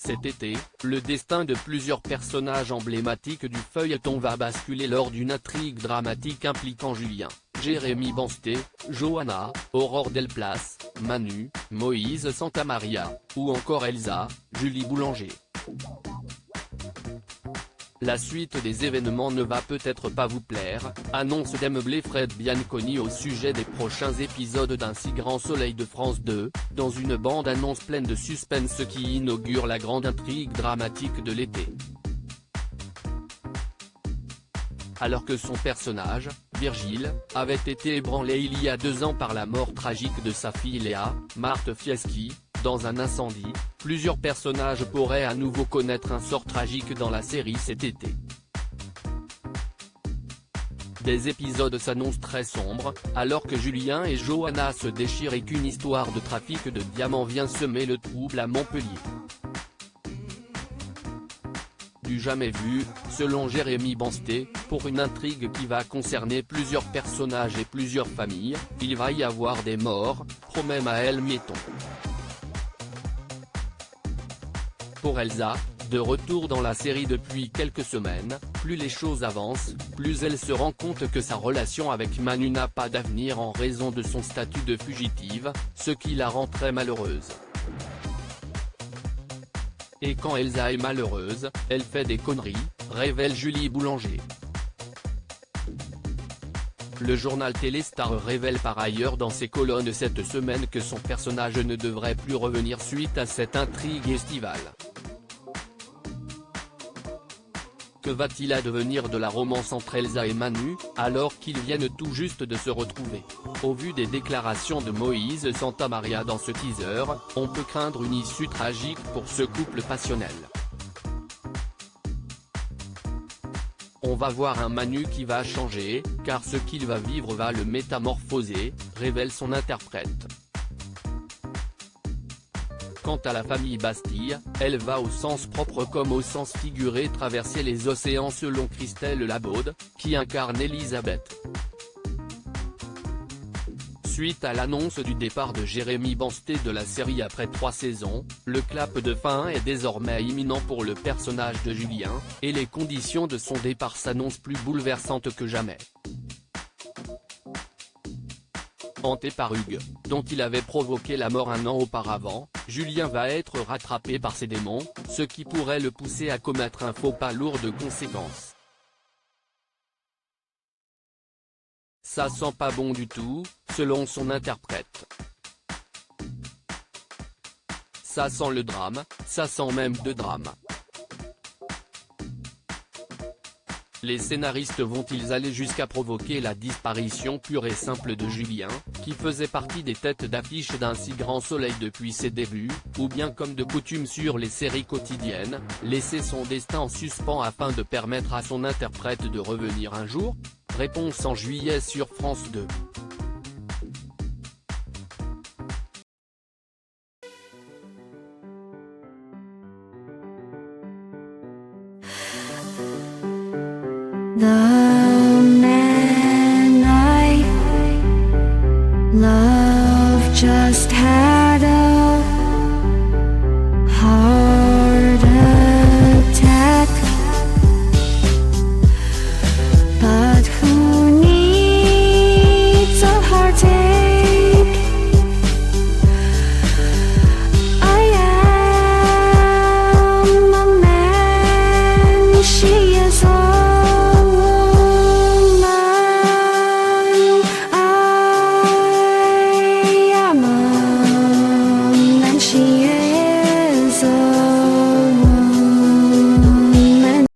Cet été, le destin de plusieurs personnages emblématiques du feuilleton va basculer lors d'une intrigue dramatique impliquant Julien, Jérémy Bansté, Johanna, Aurore Delplace, Manu, Moïse Santamaria, ou encore Elsa, Julie Boulanger. La suite des événements ne va peut-être pas vous plaire, annonce démeublé Fred Bianconi au sujet des prochains épisodes d'Un si grand soleil de France 2, dans une bande-annonce pleine de suspense qui inaugure la grande intrigue dramatique de l'été. Alors que son personnage, Virgile, avait été ébranlé il y a 2 ans par la mort tragique de sa fille Léa, Marthe Fieschi, dans un incendie, plusieurs personnages pourraient à nouveau connaître un sort tragique dans la série cet été. Des épisodes s'annoncent très sombres, alors que Julien et Johanna se déchirent et qu'une histoire de trafic de diamants vient semer le trouble à Montpellier. Du jamais vu, selon Jérémy Bansté, pour une intrigue qui va concerner plusieurs personnages et plusieurs familles, il va y avoir des morts, promet Maël Metton. Pour Elsa, de retour dans la série depuis quelques semaines, plus les choses avancent, plus elle se rend compte que sa relation avec Manu n'a pas d'avenir en raison de son statut de fugitive, ce qui la rend très malheureuse. Et quand Elsa est malheureuse, elle fait des conneries, révèle Julie Boulanger. Le journal Téléstar révèle par ailleurs dans ses colonnes cette semaine que son personnage ne devrait plus revenir suite à cette intrigue estivale. Que va-t-il advenir de la romance entre Elsa et Manu, alors qu'ils viennent tout juste de se retrouver? Au vu des déclarations de Moïse Santamaria dans ce teaser, on peut craindre une issue tragique pour ce couple passionnel. On va voir un Manu qui va changer, car ce qu'il va vivre va le métamorphoser, révèle son interprète. Quant à la famille Bastille, elle va au sens propre comme au sens figuré traverser les océans selon Christelle Labaude, qui incarne Elisabeth. Suite à l'annonce du départ de Jérémy Bansté de la série après 3 saisons, le clap de fin est désormais imminent pour le personnage de Julien, et les conditions de son départ s'annoncent plus bouleversantes que jamais. Hanté par Hugues, dont il avait provoqué la mort 1 an auparavant, Julien va être rattrapé par ses démons, ce qui pourrait le pousser à commettre un faux pas lourd de conséquences. Ça sent pas bon du tout, selon son interprète. Ça sent le drame, ça sent même de drame. Les scénaristes vont-ils aller jusqu'à provoquer la disparition pure et simple de Julien, qui faisait partie des têtes d'affiche d'Un si grand soleil depuis ses débuts, ou bien comme de coutume sur les séries quotidiennes, laisser son destin en suspens afin de permettre à son interprète de revenir un jour? Réponse en juillet sur France 2. The man I love just had